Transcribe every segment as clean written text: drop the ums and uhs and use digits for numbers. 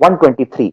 123।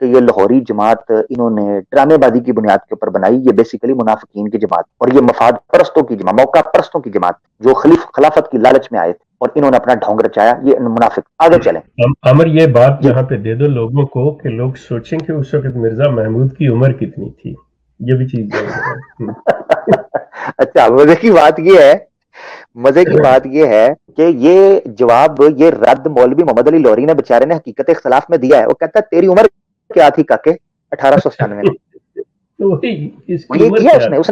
کہ یہ لاہوری جماعت انہوں نے ڈرامے بازی کی بنیاد کے اوپر بنائی, یہ بیسیکلی منافقین کی جماعت اور یہ مفاد پرستوں کی جماعت, موقع پرستوں کی جماعت جو خلافت کی لالچ میں آئے تھے اور انہوں نے اپنا ڈھونگ رچایا. یہ منافق. آگے چلیں. عمر یہ بات جی یہاں پہ دے دو لوگوں کو کہ لوگ سوچیں کہ اس وقت مرزا محمود کی عمر کتنی تھی, یہ بھی چیز اچھا, مزے کی بات یہ ہے کہ یہ جواب, یہ رد مولوی محمد علی لوری نے بیچارے نے حقیقت اختلاف میں دیا ہے. وہ کہتا ہے تیری عمر کیا تھی کاکے 1897 میں؟ اس کی یہ عمر کیا کیا اس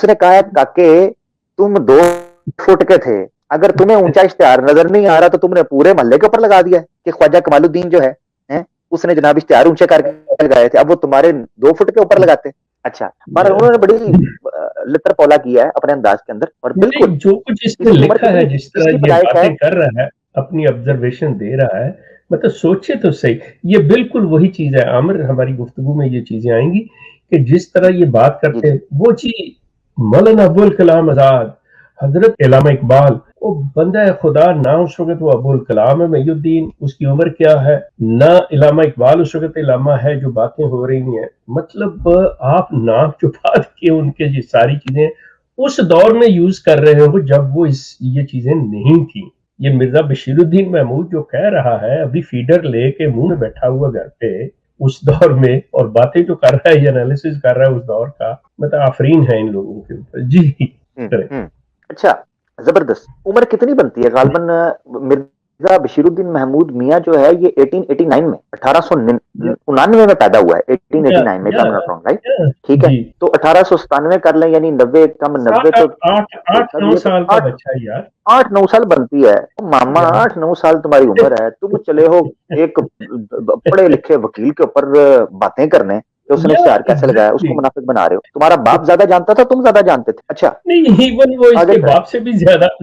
نے کہا ہے کاکے تم 2 فٹ کے تھے, اگر تمہیں اونچا اشتہار نظر نہیں آ رہا تو تم نے پورے محلے کے اوپر لگا دیا کہ خواجہ کمال الدین جو ہے اس نے جناب اشتہار اونچے کر کے لگائے تھے, اب وہ تمہارے 2 فٹ کے اوپر لگاتے. اچھا, پر انہوں نے بڑی لطر پولا کیا ہے اپنے انداز کے اندر, اور بالکل جو کچھ اس اس نے کی عمر لکھا ہے, جس طرح اس کی یہ پیدائش ہے. باتیں کر رہا ہے, اپنی آبزرویشن دے رہا ہے, مطلب سوچے تو صحیح, یہ بالکل وہی چیز ہے عامر, ہماری گفتگو میں یہ چیزیں آئیں گی کہ جس طرح یہ بات جی کرتے جی ہیں وہ چیز مولانا ابوالکلام آزاد, حضرت علامہ اقبال, وہ بندہ خدا نہ اس وقت وہ ابوالکلام ہے محی الدین, اس کی عمر کیا ہے, نہ علامہ اقبال اس وقت علامہ ہے جو باتیں ہو رہی ہیں. مطلب آپ نام چھپا کے ان کے یہ ساری چیزیں اس دور میں یوز کر رہے ہو جب وہ یہ چیزیں نہیں تھیں. یہ مرزا بشیر الدین محمود جو کہہ رہا ہے ابھی فیڈر لے کے منہ میں بیٹھا ہوا گھر پہ اس دور میں, اور باتیں جو کر رہا ہے, یہ انالیسس کر رہا ہے اس دور کا, مطلب آفرین ہے ان لوگوں کے اوپر. جی اچھا, زبردست. عمر کتنی بنتی ہے غالباً مرزا بشیر الدین محمود میاں جو ہے یہ 1889 میں 1899 میں پیدا ہوا ہے, 1889 میں, ٹھیک ہے. جی تو 1897 کر لیں, یعنی 90 کم 90 تو 8-9 سال کا بچہ یار, 8-9 سال بنتی ہے. ماما 8-9 سال تمہاری عمر ہے, تم چلے ہو ایک پڑھے لکھے وکیل کے اوپر باتیں کرنے کہ اس نے اشتہار کیسے لگایا, اس کو منافق بنا رہے ہو. تمہارا باپ زیادہ جانتا تھا, تم زیادہ جانتے تھے. اچھا نہیں, ایون وہ اس آگے کے چلیں. باپ سے بھی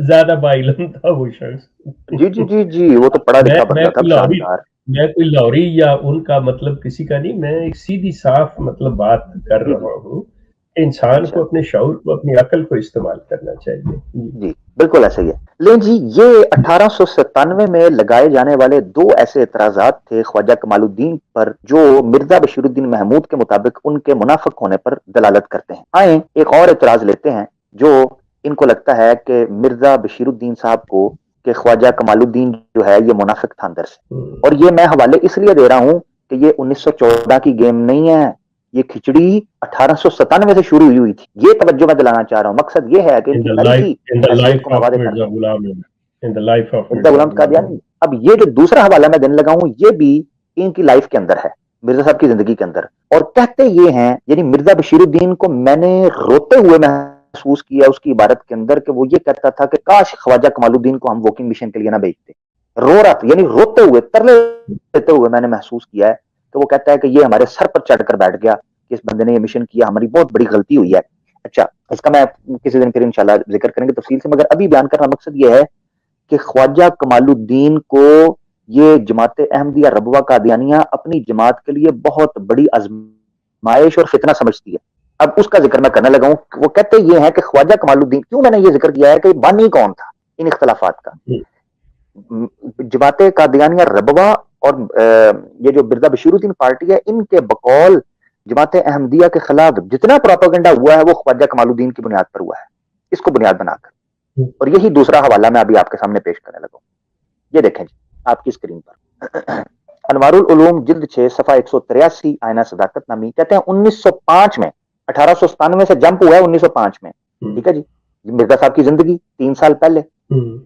زیادہ باعلم تھا وہ شخص. جی جی جی جی, وہ تو پڑھا لکھا میں بندہ تھا, شاندار. کوئی لاہوری یا ان کا مطلب کسی کا نہیں, میں ایک سیدھی صاف مطلب بات کر جی جی, رہا ہوں. انسان اچھا کو اپنے شعور کو, اپنی عقل کو استعمال کرنا چاہیے. جی, بالکل ایسا ہی ہے. لیں جی, یہ 1897 میں لگائے جانے والے 2 ایسے اعتراضات تھے خواجہ کمال الدین پر جو مرزا بشیر الدین محمود کے مطابق ان کے منافق ہونے پر دلالت کرتے ہیں. آئیں ایک اور اعتراض لیتے ہیں جو ان کو لگتا ہے کہ مرزا بشیر الدین صاحب کو کہ خواجہ کمال الدین جو ہے یہ منافق تھا اندر سے. اور یہ میں حوالے اس لیے دے رہا ہوں کہ یہ 1914 کی گیم نہیں ہے, یہ کھچڑی 1897 سے شروع ہوئی تھی. یہ توجہ میں دلانا چاہ رہا ہوں. مقصد یہ ہے کہ ان کی تاریخی حیثیت کو میں واضح کر دوں. مرزا غلام قادیانی. اب یہ جو دوسرا حوالہ میں دینے لگا ہوں یہ بھی ان کی لائف کے اندر ہے, مرزا صاحب کی زندگی کے اندر, اور کہتے یہ ہیں, یعنی مرزا بشیر الدین کو میں نے روتے ہوئے محسوس کیا اس کی عبارت کے اندر کہ وہ یہ کہتا تھا کہ کاش خواجہ کمال الدین کو ہم واکنگ مشن کے لیے نہ بھیجتے. رو رہا تھا, یعنی روتے ہوئے, ترلے دیتے ہوئے میں نے محسوس کیا ہے کہ وہ کہتا ہے کہ یہ ہمارے سر پر چڑھ کر بیٹھ گیا کہ اس بندے نے یہ مشن کیا, ہماری بہت بڑی غلطی ہوئی ہے. اچھا, اس کا میں کسی دن پھر انشاءاللہ ذکر کریں گے تفصیل سے, مگر ابھی بیان کرنا مقصد یہ ہے کہ خواجہ کمال الدین کو یہ جماعت احمدیہ ربوہ قادیانیہ اپنی جماعت کے لیے بہت بڑی آزمائش اور فتنہ سمجھتی ہے. اب اس کا ذکر میں کرنے لگا ہوں. وہ کہتے یہ ہیں کہ خواجہ کمال الدین, کیوں میں نے یہ ذکر کیا ہے کہ بانی کون تھا ان اختلافات کا. جماعت قادیانیہ ربوہ اور یہ جو مرزا بشیر الدین پارٹی ہے, ان کے بقول جماعت احمدیہ کے خلاف جتنا پروپیگنڈا ہوا ہے وہ خواجہ کمال الدین کی بنیاد پر ہوا ہے, اس کو بنیاد بنا کر. اور یہی دوسرا حوالہ میں ابھی آپ کے سامنے پیش کرنے لگا ہوں. یہ دیکھیں جی آپ کی اسکرین پر, انوار العلوم جلد 6 صفحہ 183, آئینہ صداقت نامی. کہتے ہیں 1905 میں, 1897 سے جمپ ہوا ہے 1905 میں, ٹھیک ہے جی, مرزا صاحب کی زندگی 3 سال پہلے.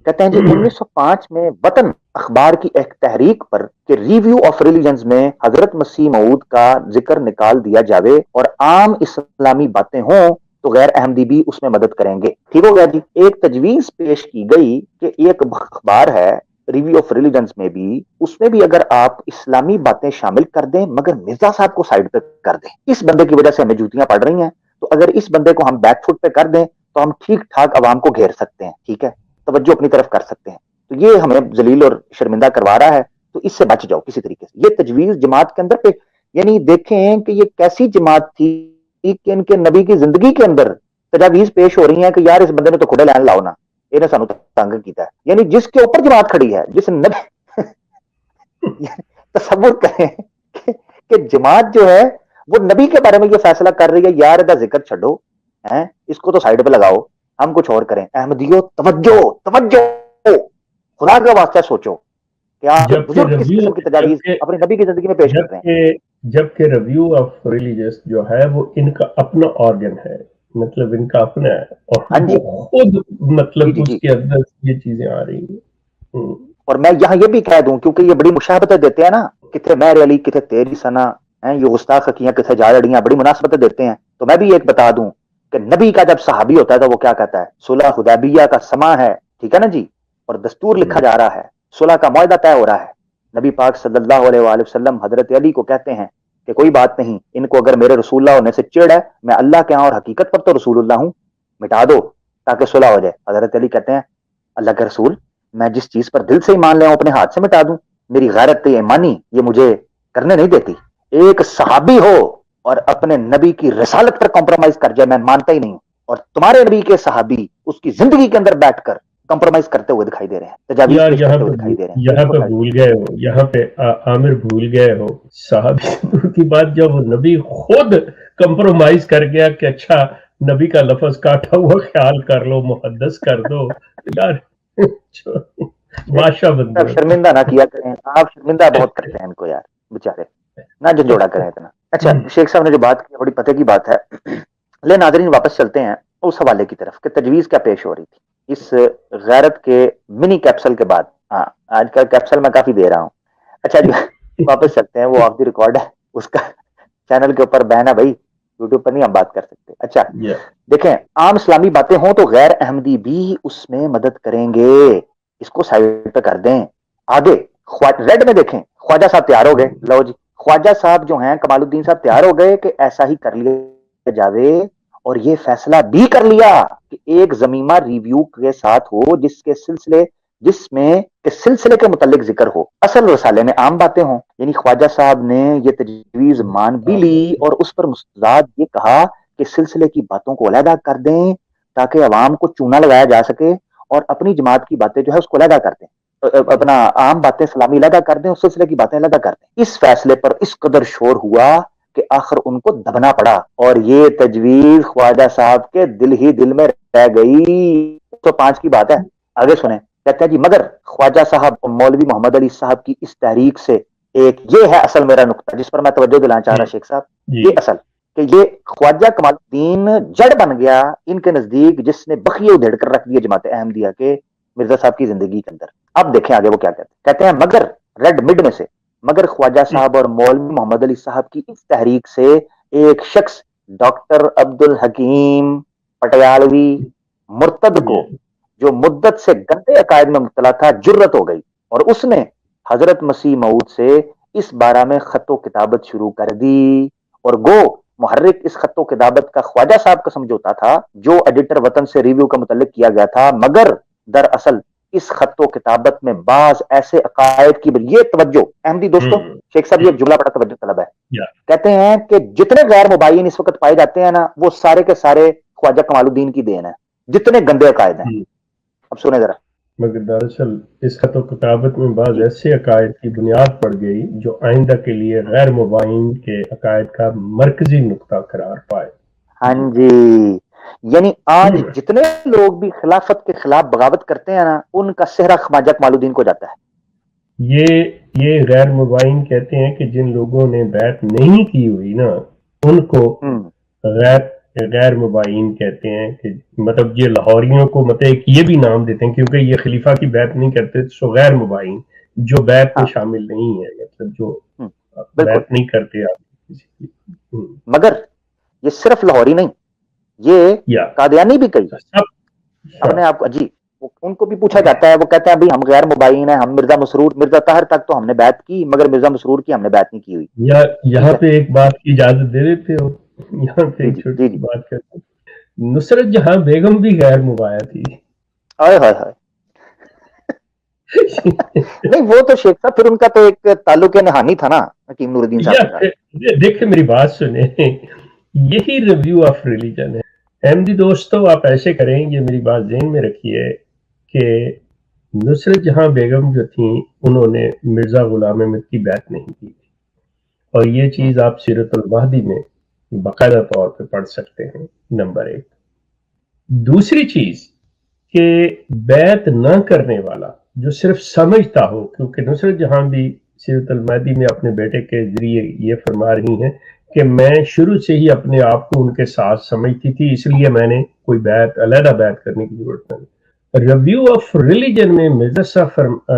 کہتے ہیں جی 1905 میں وطن اخبار کی ایک تحریک پر کہ ریویو آف ریلیجنز میں حضرت مسیح موعود کا ذکر نکال دیا جاوے اور عام اسلامی باتیں ہوں تو غیر احمدی بھی اس میں مدد کریں گے. ٹھیک ہو گیا جی. ایک تجویز پیش کی گئی کہ ایک اخبار ہے ریویو آف ریلیجنز میں بھی, اس میں بھی اگر آپ اسلامی باتیں شامل کر دیں مگر مرزا صاحب کو سائڈ پہ کر دیں, اس بندے کی وجہ سے ہمیں جوتیاں پڑ رہی ہیں, تو اگر اس بندے کو ہم بیک فٹ پہ کر دیں تو ہم ٹھیک ٹھاک عوام کو گھیر سکتے ہیں, ٹھیک ہے, توجہ اپنی طرف کر سکتے ہیں. تو یہ ہمیں ذلیل اور شرمندہ کروا رہا ہے, تو اس سے بچ جاؤ کسی طریقے سے. یہ تجویز جماعت کے اندر پہ, یعنی دیکھیں کہ یہ کیسی جماعت تھی کہ ان کے نبی کی زندگی کے اندر تجاویز پیش ہو رہی ہیں کہ یار اس بندے نے تو کھڑے لین لاؤ نا, یہ سانو تنگ کیتا ہے. یعنی جس کے اوپر جماعت کھڑی ہے, جس نبی تصور کریں کہ جماعت جو ہے وہ نبی کے بارے میں یہ فیصلہ کر رہی ہے یار دا ذکر چھڈو ہیں اس کو تو سائڈ پہ لگاؤ ہم کچھ اور کریں. احمدیو توجہ توجہ خدا کا واسطہ سوچو کہ آپ بزرگ کس قسم کی تجاویز اپنی نبی کی زندگی میں پیش کر رہے ہیں. جبکہ ریویو آف ریلیجس جو ہے وہ ان کا اپنا آرگن ہے, مطلب ان کا اپنا ہے, اور وہ خود مطلب اس کے اندر یہ چیزیں آ رہی ہیں. اور میں یہاں یہ بھی کہہ دوں کیونکہ یہ بڑی مشابہتیں دیتے ہیں نا, کتنے میرے علی کتنے تیری سنا ہیں, یہ گستاخ کیاں کتنے جاڑیاں, بڑی مناسبتیں دیتے ہیں. تو میں بھی ایک بتا دوں کہ نبی کا جب صحابی ہوتا ہے تو وہ کیا کہتا ہے, صلح حدیبیہ کا سما ہے, ٹھیک ہے نا جی, اور دستور لکھا جا رہا ہے, صلح کا معاہدہ طے ہو رہا ہے. نبی پاک صلی اللہ علیہ وآلہ وسلم حضرت علی کو کہتے ہیں کہ کوئی بات نہیں, ان کو اگر میرے رسول اللہ ہونے سے چڑ ہے, میں اللہ کے ہاں اور حقیقت پر تو رسول اللہ ہوں, مٹا دو تاکہ صلح ہو جائے. حضرت علی کہتے ہیں اللہ کے رسول میں جس چیز پر دل سے ہی مان لے اپنے ہاتھ سے مٹا دوں, میری غیرت ایمانی یہ مجھے کرنے نہیں دیتی. ایک صحابی ہو اور اپنے نبی کی رسالت پر کمپرومائز کر جائے, میں مانتا ہی نہیں ہوں. اور تمہارے نبی کے صحابی اس کی زندگی کے اندر بیٹھ کر کمپرومائز کرتے ہوئے دکھائی دے رہے ہیں, تجاویز پیش کرتے ہوئے دکھائی دے رہے ہیں. یہاں پہ بھول گئے ہو, یہاں پہ عامر بھول گئے ہو صحابی کی بات, جب وہ نبی خود کمپرومائز کر گیا کہ اچھا نبی کا لفظ کاٹا ہوا خیال کر لو, محدث کر دو یار. بادشاہ بندے آپ شرمندہ نہ کیا کریں, آپ شرمندہ بہت کرتے ہیں ان کو یار, بےچارے نہ جھنجھوڑا کریں اتنا. اچھا شیخ صاحب نے جو بات کی بڑی پتے کی بات ہے. لے ناظرین واپس چلتے ہیں اس حوالے کی طرف کہ تجویز کیا پیش ہو رہی تھی اس غیرت کے منی کیپسول کے بعد. ہاں آج کل کیپسول میں کافی دے رہا ہوں. اچھا جی واپس چلتے ہیں, وہ آف دی ریکارڈ ہے, اس کا چینل کے اوپر بین ہے بھائی, یوٹیوب پر نہیں ہم بات کر سکتے. اچھا دیکھیں, عام اسلامی باتیں ہوں تو غیر احمدی بھی اس میں مدد کریں گے, اس کو سائڈ پہ کر دیں. آگے ریڈ میں دیکھیں, خواجہ صاحب تیار ہو گئے. لو جی خواجہ صاحب جو ہیں کمال الدین صاحب تیار ہو گئے کہ ایسا ہی کر لیا جاوے, اور یہ فیصلہ بھی کر لیا کہ ایک ضمیمہ ریویو کے ساتھ ہو جس میں سلسلے کے متعلق ذکر ہو, اصل رسالے میں عام باتیں ہوں. یعنی خواجہ صاحب نے یہ تجویز مان بھی لی اور اس پر مستزاد یہ کہا کہ سلسلے کی باتوں کو علیحدہ کر دیں تاکہ عوام کو چونا لگایا جا سکے, اور اپنی جماعت کی باتیں جو ہے اس کو علیحدہ کر دیں, اپنا عام باتیں سلامی علیحدہ کر دیں, اس سلسلے کی باتیں علیحدہ کر دیں. اس فیصلے پر اس قدر شور ہوا کہ آخر ان کو دبنا پڑا, اور یہ تجویز خواجہ صاحب کے دل ہی دل میں رہ گئی. 105 کی بات ہے, آگے سنیں. کہتے ہیں جی مگر خواجہ صاحب مولوی محمد علی صاحب کی اس تحریک سے ایک یہ ہے اصل میرا نقطہ جس پر میں توجہ دلانا چاہ رہا شیخ صاحب, یہ اصل کہ یہ خواجہ کمال الدین جڑ بن گیا ان کے نزدیک جس نے بخیے ادھیڑ کر رکھ دیے جماعت احمدیہ کے مرزا صاحب کی زندگی کے اندر. اب دیکھیں آگے وہ کیا کہتے ہیں مگر ریڈ مڈ میں سے, مگر خواجہ صاحب اور مولوی محمد علی صاحب کی اس تحریک سے ایک شخص ڈاکٹر عبد الحکیم پٹیالوی مرتد کو جو مدت سے گندے عقائد میں مبتلا تھا جرت ہو گئی, اور اس نے حضرت مسیح موعود سے اس بارہ میں خط و کتابت شروع کر دی. اور گو محرک اس خط و کتابت کا خواجہ صاحب کا سمجھوتا تھا جو ایڈیٹر وطن سے ریویو کا متعلق کیا گیا تھا, مگر دراصل اس خط و کتابت میں بعض ایسے عقائد کی یہ توجہ احمدی دوستوں شیخ صاحب یہ جملہ بڑا توجہ طلب ہے. کہتے ہیں کہ جتنے غیر مبین اس وقت پائے جاتے ہیں نا وہ سارے کے سارے خواجہ کمال الدین کی دین ہے, جتنے گندے عقائد ہیں. اب سنیں ذرا. مگر دراصل اس خط و کتابت میں بعض ایسے عقائد کی بنیاد پڑ گئی جو آئندہ کے لیے غیر مبین کے عقائد کا مرکزی نقطہ قرار پائے. ہاں جی, یعنی آج جتنے لوگ بھی خلافت کے خلاف بغاوت کرتے ہیں نا ان کا صحرا خواجہ کمال الدین کو جاتا ہے. یہ غیر مبین کہتے ہیں کہ جن لوگوں نے بیعت نہیں کی ہوئی نا ان کو غیر مبین کہتے ہیں, کہ مطلب یہ لاہوریوں کو مطلب یہ بھی نام دیتے ہیں کیونکہ یہ خلیفہ کی بیعت نہیں کرتے, سو غیر مبین جو بیعت میں شامل نہیں ہے, مطلب جو بیعت نہیں کرتے آپ. مگر یہ صرف لاہوری نہیں, یہ قادیانی بھی کئی اپنے آپ کو جی ان کو بھی پوچھا جاتا ہے, وہ کہتے ہیں ہم غیر مبین ہیں, ہم مرزا طاہر تک تو ہم نے بیعت کی مگر مرزا مسرور کی ہم نے بیعت نہیں کی ہوئی. یہاں پہ ایک بات کی اجازت دے دیتے ہو, یہاں پہ ایک چھوٹی سی بات کرتے ہیں. نصرت جہاں بیگم بھی غیر مبایا تھی. نہیں وہ تو شیخ صاحب پھر ان کا تو ایک تعلق نہانی تھا نا حکیم نور الدین صاحب کا. دیکھیں میری بات سنیں, یہی ریویو آف ریلیجن ہے. احمدی دوستو آپ ایسے کریں, یہ میری بات ذہن میں رکھیے کہ نصرت جہاں بیگم جو تھیں انہوں نے مرزا غلام احمد کی بیعت نہیں کی تھی, اور یہ چیز آپ سیرت المہدی میں باقاعدہ طور پہ پڑھ سکتے ہیں، نمبر 1۔ دوسری چیز کہ بیعت نہ کرنے والا جو صرف سمجھتا ہو، کیونکہ نصرت جہاں بھی سیرت المہدی میں اپنے بیٹے کے ذریعے یہ فرما رہی ہیں کہ میں شروع سے ہی اپنے آپ کو ان کے ساتھ سمجھتی تھی، اس لیے میں نے کوئی بیعت علیحدہ بیعت کرنے کی ضرورت نہیں۔ ریویو آف ریلیجن میں مرزا صاحب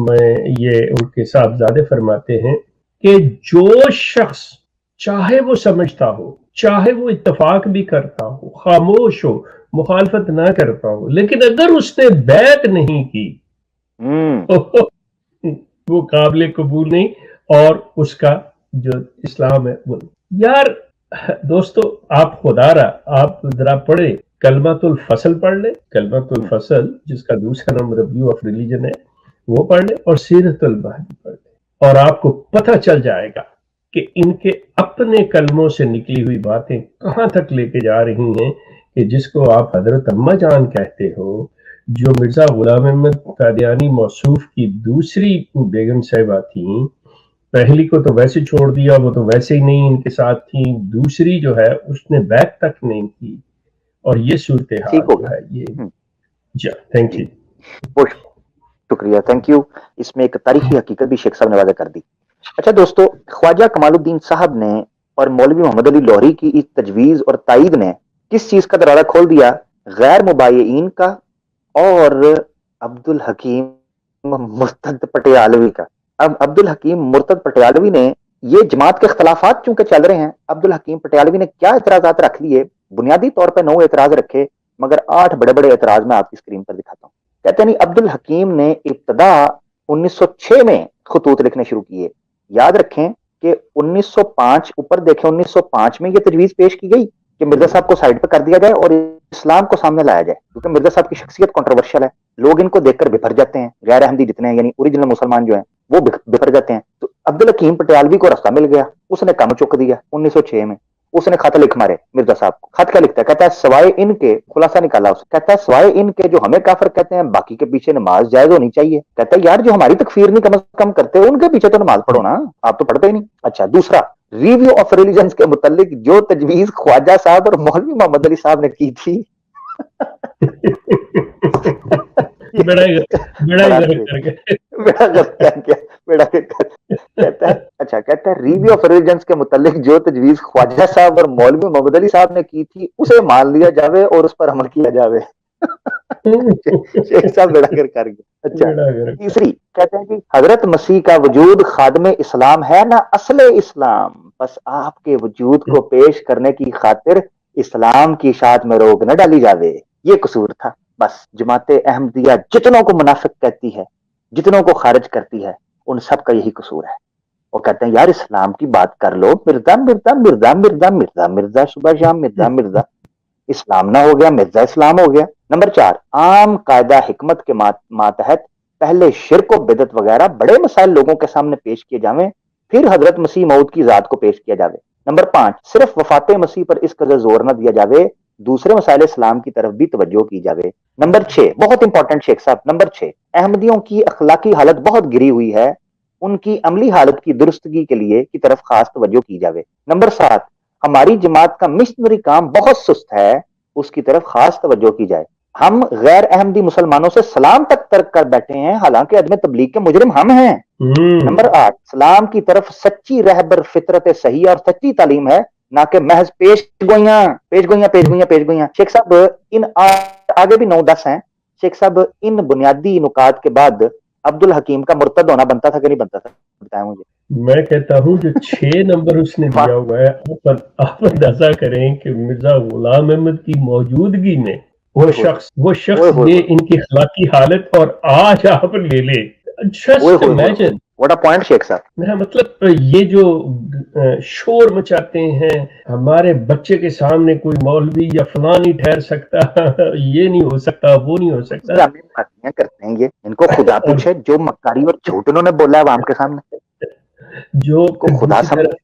میں یہ ان کے صاحبزادے فرماتے ہیں کہ جو شخص چاہے وہ سمجھتا ہو، چاہے وہ اتفاق بھی کرتا ہو، خاموش ہو، مخالفت نہ کرتا ہو، لیکن اگر اس نے بیعت نہیں کی وہ قابل قبول نہیں، اور اس کا جو اسلام ہے وہ یار دوستو، آپ خدا را آپ ذرا پڑھے کلمۃ الفصل پڑھ لیں، کلمۃ الفصل جس کا دوسرا نام ریویو آف ریلیجن ہے وہ پڑھ لیں، اور سیرت المہدی پڑھ لیں، اور آپ کو پتہ چل جائے گا کہ ان کے اپنے کلموں سے نکلی ہوئی باتیں کہاں تک لے کے جا رہی ہیں، کہ جس کو آپ حضرت اماں جان کہتے ہو، جو مرزا غلام احمد قادیانی موصوف کی دوسری بیگم صاحبہ تھیں، پہلی کو تو ویسے چھوڑ دیا، وہ تو ویسے ہی نہیں ان کے ساتھ تھیں، دوسری جو ہے اس نے بیعت تک نہیں کی، اور یہ صورتحال جو ہے یہ جی تھینک یو، شکریہ، تھینک یو۔ اس میں ایک تاریخی حقیقت بھی شیخ صاحب نے واضح کر دی۔ اچھا دوستو، خواجہ کمال الدین صاحب نے اور مولوی محمد علی لاہوری کی اس تجویز اور تائید نے کس چیز کا دروازہ کھول دیا؟ غیر مبایعین کا اور عبد الحکیم مرتد پٹیالوی کا۔ اب عبد الحکیم مرتد پٹیالوی نے یہ جماعت کے اختلافات چونکہ چل رہے ہیں، عبد الحکیم پٹیالوی نے کیا اعتراضات رکھ لیے؟ بنیادی طور پہ 9 اعتراض رکھے، مگر 8 بڑے بڑے اعتراض میں آپ کی اسکرین پر دکھاتا ہوں۔ کہتے ہیں عبد الحکیم نے ابتدا 1906 میں خطوط لکھنے شروع کیے۔ یاد رکھیں کہ 1905 اوپر دیکھیں، 1905 میں یہ تجویز پیش کی گئی کہ مرزا صاحب کو سائڈ پہ کر دیا جائے اور اسلام کو سامنے لایا جائے، کیونکہ مرزا صاحب کی شخصیت کنٹروورشل ہے، لوگ ان کو دیکھ کر بفر جاتے ہیں، غیر احمدی جتنے ہیں یعنی اوریجنل مسلمان جو ہیں وہ بفر جاتے ہیں۔ تو عبد الحکیم پٹیالوی کو راستہ مل گیا، اس نے کم چک دیا 1906 میں، اس نے خط لکھ مارے مرزا صاحب کو۔ خط کیا لکھتا ہے؟ کہتا ہے سوائے ان کے، خلاصہ نکالا اس، کہتا ہے سوائے ان کے جو ہمیں کافر کہتے ہیں، باقی کے پیچھے نماز جائز ہونی چاہیے۔ کہتا ہے یار جو ہماری تکفیر نہیں کم از کم کرتے ان کے پیچھے تو نماز پڑھو نا، آپ تو پڑھتے ہی نہیں۔ اچھا دوسرا، ریویو آف ریلیجنز کے متعلق جو تجویز خواجہ صاحب اور مولوی محمد علی صاحب نے کی تھی کہتا ہے ریویو آف ریلیجنز کے متعلق جو تجویز خواجہ صاحب اور مولوی محمد علی صاحب نے کی تھی اسے مان لیا جاوے اور اس پر عمل کیا جاوے۔ شیخ صاحب بیڑا گر کر گیا۔ اچھا تیسری، کہتے ہیں کہ حضرت مسیح کا وجود خادم اسلام ہے نہ اصل اسلام، بس آپ کے وجود کو پیش کرنے کی خاطر اسلام کی اشاعت میں روک نہ ڈالی جاوے۔ یہ قصور تھا۔ بس جماعت احمدیہ جتنوں کو منافق کہتی ہے، جتنوں کو خارج کرتی ہے، ان سب کا یہی قصور ہے۔ وہ کہتے ہیں یار اسلام کی بات کر لو، مرزا مرزا مرزا مرزا مرزا مرزا صبح شام مرزا مرزا، اسلام نہ ہو گیا مرزا اسلام ہو گیا۔ نمبر 4، عام قاعدہ حکمت کے ماتحت پہلے شرک و بدعت وغیرہ بڑے مسائل لوگوں کے سامنے پیش کیے جاویں، پھر حضرت مسیح موعود کی ذات کو پیش کیا جاوے۔ نمبر 5، صرف وفات مسیح پر اس قدر زور نہ دیا جاوے، دوسرے مسائل اسلام کی طرف بھی توجہ کی جاوے۔ نمبر 6، بہت امپورٹنٹ شیخ صاحب، نمبر 6، احمدیوں کی اخلاقی حالت بہت گری ہوئی ہے، ان کی عملی حالت کی درستگی کے لیے کی طرف خاص توجہ کی جاوے۔ نمبر 7، ہماری جماعت کا مشنری کام بہت سست ہے، اس کی طرف خاص توجہ کی جائے۔ ہم غیر احمدی مسلمانوں سے سلام تک ترک کر بیٹھے ہیں، حالانکہ عدم تبلیغ کے مجرم ہم ہیں۔ نمبر 8، اسلام کی طرف سچی رہبر فطرت صحیح اور سچی تعلیم ہے، نہ کہ محض پیش گوئیاں۔ شیخ صاحب ان آگے بھی 9-10 ہیں۔ شیخ صاحب ان بنیادی نکات کے بعد عبد الحکیم کا مرتد ہونا بنتا تھا کہ نہیں بنتا تھا؟ بتائیں مجھے۔ میں کہتا ہوں جو 6 نمبر اس نے دیا ہوا ہے، آپ اندازہ کریں کہ مرزا غلام احمد کی موجودگی میں وہ شخص یہ ان کی اخلاقی حالت، اور آج آپ لے لیں just imagine what a point شیخ صاحب۔ میرا مطلب یہ جو شور مچاتے ہیں ہمارے بچے کے سامنے، کوئی مولوی یا فلاں نہیں ٹھہر سکتا، یہ نہیں ہو سکتا، وہ نہیں ہو سکتا، کرتے ہیں یہ، ان کو خدا پوچھے جو مکاری اور جھوٹ انہوں نے بولا ہے عوام کے سامنے، جو خدا سمجھے۔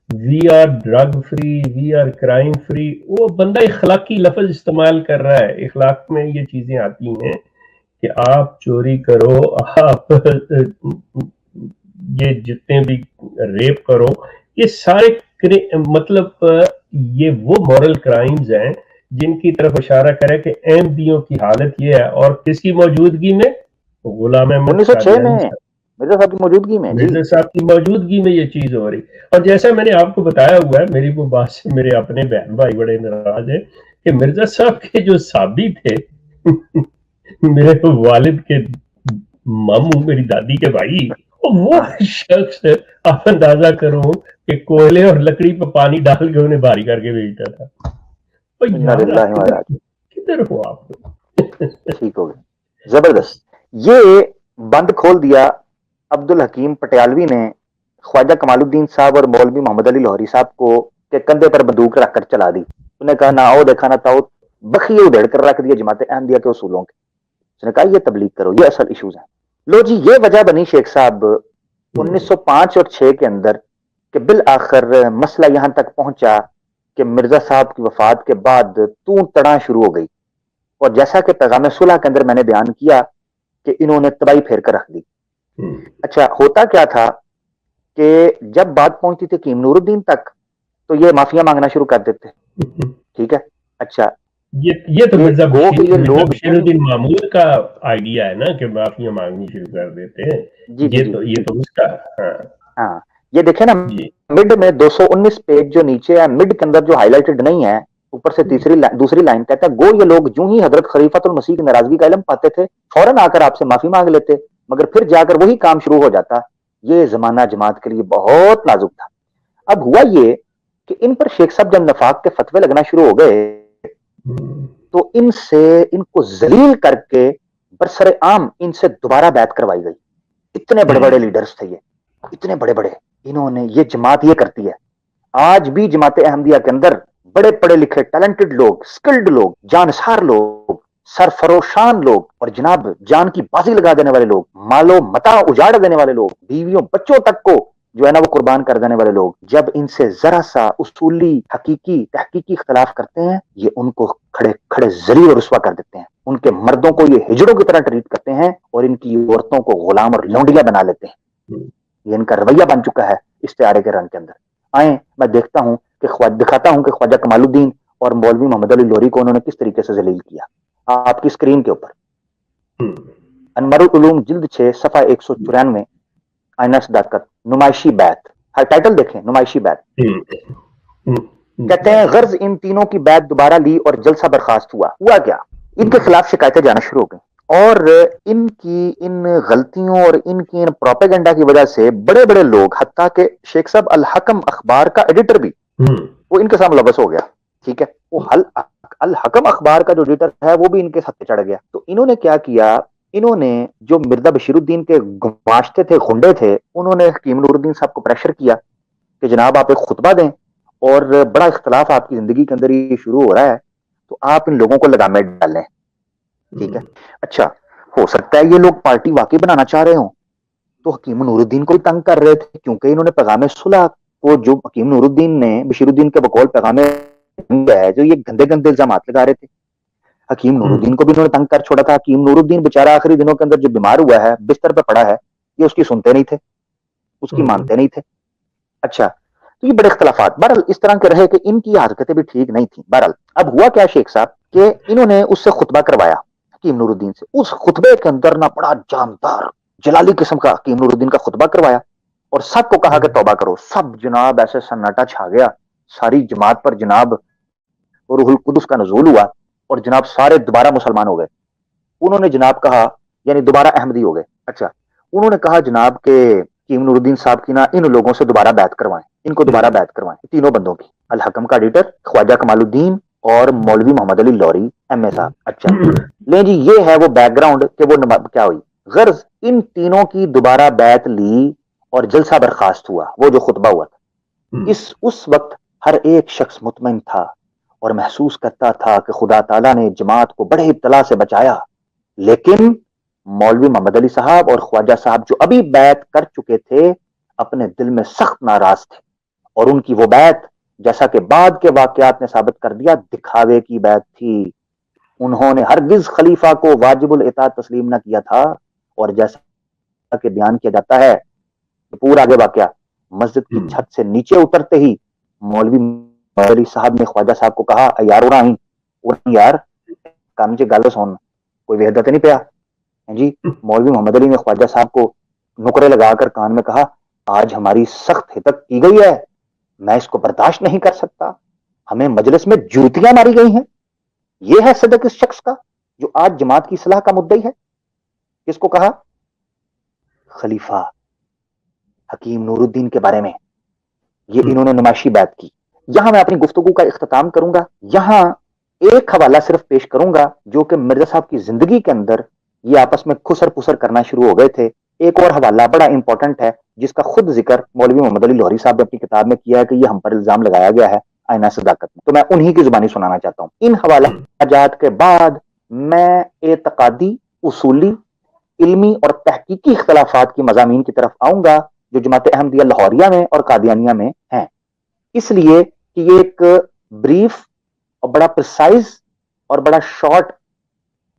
We are drug free, we are crime free, وہ بندہ اخلاقی لفظ استعمال کر رہا ہے۔ اخلاق میں یہ چیزیں آتی ہیں کہ آپ چوری کرو، آپ یہ جتنے بھی ریپ کرو، یہ سارے مطلب یہ وہ مورل کرائمز ہیں جن کی طرف اشارہ کرے کہ احمدیوں کی حالت یہ ہے، اور کس کی موجودگی میں؟ غلام احمد 1906 میں قادیانی صاحب، مرزا صاحب کی موجودگی میں. جی مرزا صاحب کی موجودگی میں یہ چیز ہو رہی. اور جیسا میں نے آپ کو بتایا ہوا ہے، میری وہ بات سے میرے اپنے بہن بھائی بڑے ناراض ہیں کہ مرزا صاحب کے جو صحابی تھے میرے والد کے ماموں، میری دادی کے بھائی، وہ شخص آپ اندازہ کرو کہ کوئلے اور لکڑی پہ پانی ڈال کے انہیں بھاری کر کے بھیجتا تھا. انا یار للہ و انا الیہ. کدھر ہو آپ؟ ٹھیک ہو گئے، زبردست. یہ بند کھول دیا عبد الحکیم پٹیالوی نے خواجہ کمال الدین صاحب اور مولوی محمد علی لاہوری صاحب کو کہ کندھے پر بندوق رکھ کر چلا دی. انہوں نے کہا نہ آؤ دیکھا نہ تاؤ، بخیے ادھیڑ کر رکھ دیا جماعت احمدیہ کے اصولوں کے. اس نے کہا یہ تبلیغ کرو، یہ اصل ایشوز ہیں. لو جی، یہ وجہ بنی شیخ صاحب 1905 اور 6 کے اندر کہ بالآخر مسئلہ یہاں تک پہنچا کہ مرزا صاحب کی وفات کے بعد تو تڑاں شروع ہو گئی. اور جیسا کہ پیغام صلح کے اندر میں نے بیان کیا کہ انہوں نے تباہی پھیر کر رکھ دی. اچھا، ہوتا کیا تھا کہ جب بات پہنچتی تھی حکیم نور الدین تک تو یہ معافیاں مانگنا شروع کر دیتے. ٹھیک ہے. اچھا، یہ تو مرزا لوگ بشیر الدین معمول کا آئیڈیا ہے نا کہ معافیاں مانگنی شروع کر دیتے ہیں. یہ تو اس کا. ہاں، یہ دیکھیں نا مڈ میں 219 پیج جو نیچے ہے، مڈ کے اندر جو ہائی لائٹڈ نہیں ہے، اوپر سے دوسری لائن کہتا ہے گو یہ لوگ جو ہی حضرت خلیفۃ المسیح کی ناراضگی کا علم پاتے تھے فوراً آ کر آپ سے معافی مانگ لیتے، مگر پھر جا کر وہی کام شروع ہو جاتا. یہ زمانہ جماعت کے لیے بہت نازک تھا. اب ہوا یہ کہ ان پر شیخ صاحب جب نفاق کے فتوے لگنا شروع ہو گئے تو ان کو ذلیل کر کے برسر عام ان سے دوبارہ بیعت کروائی گئی. اتنے بڑے بڑے لیڈرز تھے، یہ اتنے بڑے بڑے، انہوں نے یہ جماعت یہ کرتی ہے. آج بھی جماعت احمدیہ کے اندر بڑے پڑھے لکھے ٹیلنٹڈ لوگ، سکلڈ لوگ، جانسار لوگ، سرفروشان لوگ، اور جناب جان کی بازی لگا دینے والے لوگ، مال و متاع اجاڑ دینے والے لوگ، بیویوں بچوں تک کو جو ہے نا وہ قربان کر دینے والے لوگ، جب ان سے ذرا سا اصولی حقیقی تحقیقی اختلاف کرتے ہیں یہ ان کو کھڑے کھڑے ذلیل اور رسوا کر دیتے ہیں. ان کے مردوں کو یہ ہجڑوں کی طرح ٹریٹ کرتے ہیں اور ان کی عورتوں کو غلام اور لونڈیاں بنا لیتے ہیں. یہ ان کا رویہ بن چکا ہے استعارے کے رنگ کے اندر. آئیں میں دکھاتا ہوں کہ خواجہ کمال الدین اور مولوی محمد علی لاہوری کو انہوں نے کس طریقے سے ذلیل کیا. آپ کی اسکرین کے اوپر انوار العلوم جلد 6 صفحہ 194، آئینہ صداقت، نمائشی بیعت. ہر ٹائٹل دیکھیں، نمائشی بیعت. کہتے ہیں غرض ان تینوں کی بیعت دوبارہ لی اور جلسہ برخاست ہوا کیا؟ ان کے خلاف شکایتیں جانا شروع ہو گئیں اور ان کی ان غلطیوں اور ان کی ان پروپیگنڈا کی وجہ سے بڑے بڑے لوگ، حتیٰ کہ شیخ صاحب الحکم اخبار کا ایڈیٹر بھی وہ ان کے ساتھ ملوث ہو گیا. ٹھیک ہے، وہ الحکم اخبار کا جو ایڈیٹر ہے وہ بھی ان کے ساتھ چڑھ گیا. تو انہوں نے کیا کیا، انہوں نے جو مرزا بشیر الدین کے گماشتے تھے، گنڈے تھے، انہوں نے حکیم نور الدین صاحب کو پریشر کیا کہ جناب آپ ایک خطبہ دیں اور بڑا اختلاف آپ کی زندگی کے اندر یہ شروع ہو رہا ہے تو آپ ان لوگوں کو لگامیں ڈالیں. ٹھیک ہے. اچھا، ہو سکتا ہے یہ لوگ پارٹی واقعی بنانا چاہ رہے ہوں تو حکیم نور الدین کو بھی تنگ کر رہے تھے، کیونکہ انہوں نے پیغام صلح کو جو حکیم نور الدین نے بشیر الدین کے بقول پیغام ہے جو یہ گندے گندے الزامات لگا رہے تھے، حکیم نور الدین کو بھی انہوں نے تنگ کر چھوڑا تھا. حکیم نور الدین بیچارہ آخری دنوں کے اندر جو بیمار ہوا ہے، بستر پہ پڑا ہے، یہ اس کی سنتے نہیں تھے، اس کی مانتے نہیں تھے. اچھا، تو یہ بڑے اختلافات بہرحال اس طرح کے رہے کہ ان کی حرکتیں بھی ٹھیک نہیں تھیں. بہرحال اب ہوا کیا شیخ صاحب کہ انہوں نے اس سے خطبہ کروایا حکیم نور الدین سے. اس خطبے کے اندر نہ بڑا جاندار جلالی قسم کا حکیم نور الدین کا خطبہ کروایا اور سب کو کہا کہ توبہ کرو. سب جناب ایسے سناٹا چھا گیا، ساری جماعت پر جناب روح القدس کا نزول ہوا اور جناب سارے دوبارہ مسلمان ہو گئے. انہوں نے جناب کہا، یعنی دوبارہ احمدی ہو گئے. اچھا، انہوں نے کہا جناب کہ حکیم نور الدین صاحب کی نا ان لوگوں سے دوبارہ بیعت کروائیں، ان کو دوبارہ بیعت کروائیں، تینوں بندوں کی، الحکم کا ایڈیٹر، خواجہ کمال الدین اور مولوی محمد علی لاہوری ایم اے صاحب. اچھا لیں جی، یہ ہے وہ بیک گراؤنڈ کہ وہ کیا ہوئی. غرض ان تینوں کی دوبارہ بیعت لی اور جلسہ برخاست ہوا، وہ جو خطبہ ہوا تھا. اس وقت ہر ایک شخص مطمئن تھا اور محسوس کرتا تھا کہ خدا تعالیٰ نے جماعت کو بڑے ابتلا سے بچایا. لیکن مولوی محمد علی صاحب اور خواجہ صاحب جو ابھی بیعت کر چکے تھے اپنے دل میں سخت ناراض تھے، اور ان کی وہ بیعت جیسا کہ بعد کے واقعات نے ثابت کر دیا دکھاوے کی بیعت تھی. انہوں نے ہرگز خلیفہ کو واجب الاطاعت تسلیم نہ کیا تھا، اور جیسا کہ بیان کیا جاتا ہے پورا آگے واقعہ مسجد کی چھت سے نیچے اترتے ہی مولوی محمد علی صاحب نے خواجہ صاحب کو کہا یار یار کام سے گل سن کوئی وحدت نہیں پیا جی. مولوی محمد علی نے خواجہ صاحب کو نکرے لگا کر کان میں کہا آج ہماری سخت ہدایت کی گئی ہے, میں اس کو برداشت نہیں کر سکتا, ہمیں مجلس میں جوتیاں ماری گئی ہیں. یہ ہے صدق اس شخص کا جو آج جماعت کی اصلاح کا مدعی ہے. کس کو کہا؟ خلیفہ حکیم نور الدین کے بارے میں. یہ انہوں نے نمائشی بات کی. یہاں میں اپنی گفتگو کا اختتام کروں گا. یہاں ایک حوالہ صرف پیش کروں گا جو کہ مرزا صاحب کی زندگی کے اندر یہ آپس میں خسر پسر کرنا شروع ہو گئے تھے. ایک اور حوالہ بڑا امپورٹنٹ ہے جس کا خود ذکر مولوی محمد علی لاہوری صاحب نے اپنی کتاب میں کیا ہے کہ یہ ہم پر الزام لگایا گیا ہے آئینہ صداقت میں. تو میں انہی کی زبانی سنانا چاہتا ہوں. ان حوالہ جات کے بعد میں اعتقادی, اصولی, علمی اور تحقیقی اختلافات کی مضامین کی طرف آؤں گا جو جماعت احمدیہ لاہوریہ میں اور قادیانیہ میں ہیں. اس لیے کہ یہ ایک بریف اور بڑا پرسائز اور بڑا short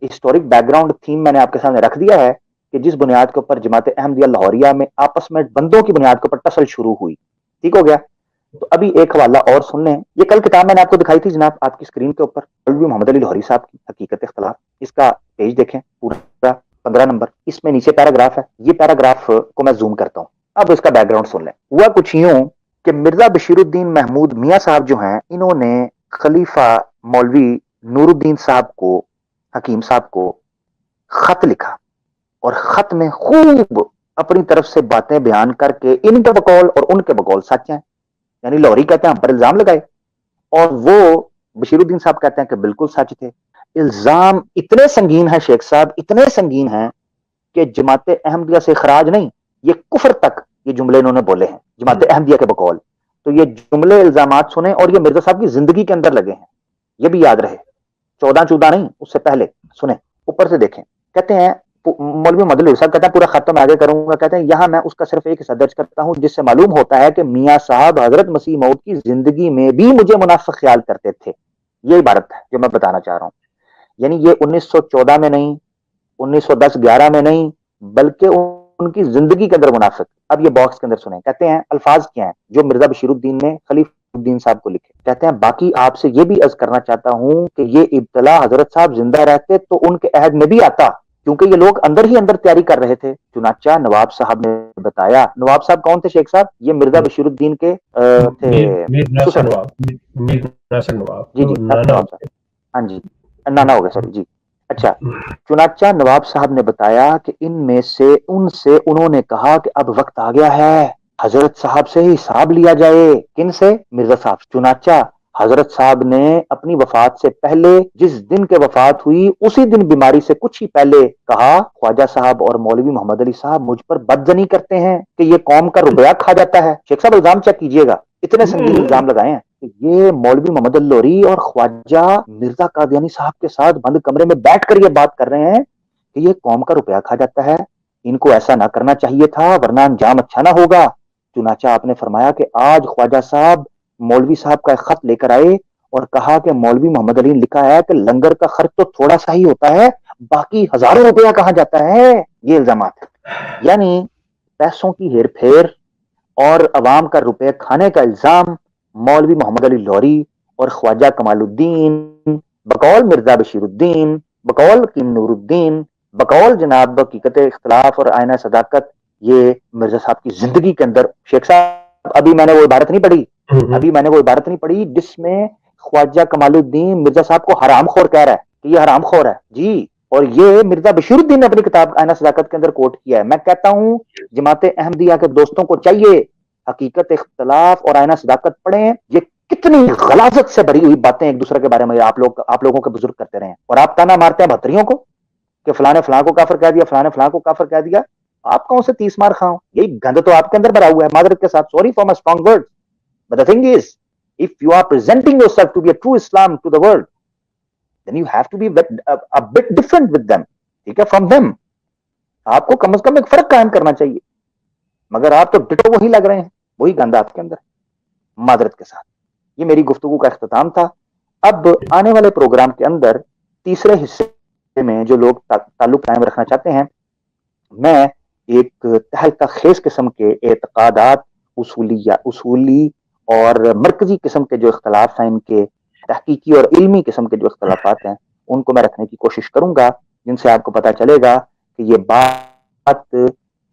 historic back ground theme میں نے آپ کے سامنے رکھ دیا ہے کہ جس بنیاد کے اوپر جماعت احمدیہ لاہوریہ میں آپس میں بندوں کی بنیاد کے اوپر ٹسل شروع ہوئی. ٹھیک ہو گیا. تو ابھی ایک حوالہ اور سن لیں. یہ کل کتاب میں نے آپ کو دکھائی تھی جناب آپ کی اسکرین کے اوپر, مولوی محمد علی لاہوری صاحب کی حقیقت اختلاف. اس کا پیج دیکھیں پورا 15 نمبر. اس میں نیچے پیراگراف ہے. یہ پیراگراف کو میں زوم کرتا ہوں. اب اس کا بیک گراؤنڈ سن لیں. ہوا کچھ یوں کہ مرزا بشیر الدین محمود میاں صاحب جو ہیں انہوں نے خلیفہ مولوی نور الدین صاحب کو, حکیم صاحب کو خط لکھا اور خط میں خوب اپنی طرف سے باتیں بیان کر کے ان کے بقول اور ان کے بقول سچ ہیں. یعنی لاہوری کہتے ہیں ہم پر الزام لگائے اور وہ بشیر الدین صاحب کہتے ہیں کہ بالکل سچ تھے. الزام اتنے سنگین ہیں شیخ صاحب, اتنے سنگین ہیں کہ جماعت احمدیہ سے اخراج نہیں, یہ کفر تک یہ جملے انہوں نے بولے ہیں جماعت احمدیہ کے بقول. تو یہ جملے الزامات سنیں اور یہ مرزا صاحب کی زندگی کے اندر لگے ہیں. یہ بھی یاد رہے, 14 نہیں اس سے پہلے سنیں, اوپر سے دیکھیں. کہتے ہیں مولوی محمد علی صاحب کہتے ہیں پورا خط میں آگے کروں گا. کہتے ہیں یہاں میں اس کا صرف ایک حصہ درج کرتا ہوں جس سے معلوم ہوتا ہے کہ میاں صاحب حضرت مسیح موعود کی زندگی میں بھی مجھے منافق خیال کرتے تھے. یہ عبارت ہے جو میں بتانا چاہ رہا ہوں. یعنی یہ 1914 میں نہیں, 1910-11 میں نہیں, بلکہ ان کی زندگی کے اندر منافق. اب یہ باکس کے اندر سنیں. کہتے ہیں الفاظ کیا ہیں جو مرزا بشیر الدین نے خلیفہ الدین صاحب کو لکھے. کہتے ہیں باقی آپ سے یہ بھی عرض کرنا چاہتا ہوں کہ یہ ابتلا حضرت صاحب زندہ رہتے تو ان کے عہد میں بھی آتا, کیونکہ یہ لوگ اندر ہی اندر تیاری کر رہے تھے. چنانچہ نواب صاحب نے بتایا. نواب صاحب کون تھے شیخ صاحب؟ یہ مرزا بشیر الدین کے تھے. جی نواب صاحب, ہاں جی نانا ہو گیا سوری جی. اچھا, چنانچہ نواب صاحب نے بتایا کہ ان سے انہوں نے کہا کہ اب وقت آ گیا ہے حضرت صاحب سے ہی حساب لیا جائے. کن سے؟ مرزا صاحب. چنانچہ حضرت صاحب نے اپنی وفات سے پہلے جس دن کے وفات ہوئی اسی دن بیماری سے کچھ ہی پہلے کہا خواجہ صاحب اور مولوی محمد علی صاحب مجھ پر بدزنی کرتے ہیں کہ یہ قوم کا روپیہ کھا جاتا ہے. شیخ صاحب الزام چیک کیجئے گا, اتنے سنگین الزام لگائے ہیں. یہ مولوی محمد علی لاہوری اور خواجہ مرزا قادیانی صاحب کے ساتھ بند کمرے میں بیٹھ کر یہ بات کر رہے ہیں کہ یہ قوم کا روپیہ کھا جاتا ہے, ان کو ایسا نہ کرنا چاہیے تھا ورنہ انجام اچھا نہ ہوگا. چنانچہ آپ نے فرمایا کہ آج خواجہ صاحب مولوی صاحب کا خط لے کر آئے اور کہا کہ مولوی محمد علی نے لکھا ہے کہ لنگر کا خرچ تو تھوڑا سا ہی ہوتا ہے, باقی ہزاروں روپیہ کہاں جاتا ہے. یہ الزامات یعنی پیسوں کی ہیر پھیر اور عوام کا روپے کھانے کا الزام مولوی محمد علی لاہوری اور خواجہ کمال الدین بقول مرزا بشیر الدین بقول حکیم نور الدین بقول جناب حقیقت اختلاف اور آئینہ صداقت یہ مرزا صاحب کی زندگی کے اندر. شیخ صاحب ابھی میں نے وہ عبارت نہیں پڑھی جس میں خواجہ کمال الدین مرزا صاحب کو حرام خور کہہ رہا ہے کہ یہ حرام خور ہے جی, اور یہ مرزا بشیر الدین نے اپنی کتاب آئینہ صداقت کے اندر کوٹ کیا ہے. میں کہتا ہوں جماعت احمدیہ کے دوستوں کو چاہیے حقیقت اختلاف اور آئینہ صداقت پڑھیں. یہ کتنی غلاظت سے بھری ہوئی باتیں ایک دوسرے کے بارے میں آپ لوگوں کے بزرگ کرتے رہے ہیں, اور آپ تانا مارتے ہیں بھتریوں کو کہ فلاں نے فلاں کو کافر کہہ دیا, فلاں نے فلاں کو کافر کہہ دیا. آپ کون سے 30 مار کھاؤ, یہی گند تو آپ کے اندر بھرا ہوا ہے. معذرت کے ساتھ, sorry for my strong word, but the thing is if you are presenting yourself to be a true Islam to the world then you have to be a bit different with them, ٹھیک ہے, from them. آپ کو کم از کم ایک فرق قائم کرنا چاہیے, مگر آپ تو ڈٹو وہی لگ رہے ہیں, وہی گند آپ کے اندر. معذرت کے ساتھ یہ میری گفتگو کا اختتام تھا. اب آنے والے پروگرام کے اندر تیسرے حصے میں جو لوگ تعلق قائم رکھنا چاہتے ہیں, میں ایک تہلکہ خیز قسم کے اعتقادات اصولی اور مرکزی قسم کے جو اختلاف ہیں ان کے تحقیقی اور علمی قسم کے جو اختلافات ہیں ان کو میں رکھنے کی کوشش کروں گا، جن سے آپ کو پتہ چلے گا کہ یہ بات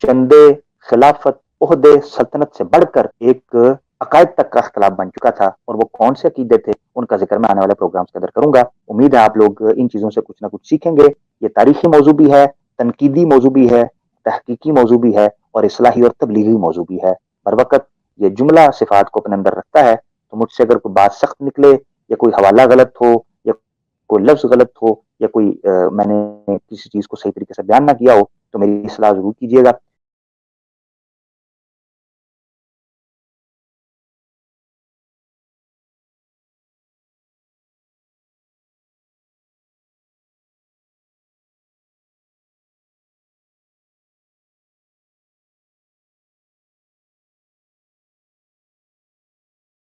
چندے، خلافت، عہدے، سلطنت سے بڑھ کر ایک عقائد تک کا اختلاف بن چکا تھا، اور وہ کون سے عقیدے تھے ان کا ذکر میں آنے والے پروگرامز کے اندر کروں گا۔ امید ہے آپ لوگ ان چیزوں سے کچھ نہ کچھ سیکھیں گے۔ یہ تاریخی موضوع بھی ہے، تنقیدی موضوع بھی ہے، تحقیقی موضوع بھی ہے، اور اصلاحی اور تبلیغی موضوع بھی ہے۔ بر وقت یہ جملہ صفات کو اپنے اندر رکھتا ہے، تو مجھ سے اگر کوئی بات سخت نکلے یا کوئی حوالہ غلط ہو یا کوئی لفظ غلط ہو یا کوئی میں نے کسی چیز کو صحیح طریقے سے بیان نہ کیا ہو تو میری اصلاح ضرور کیجیے گا۔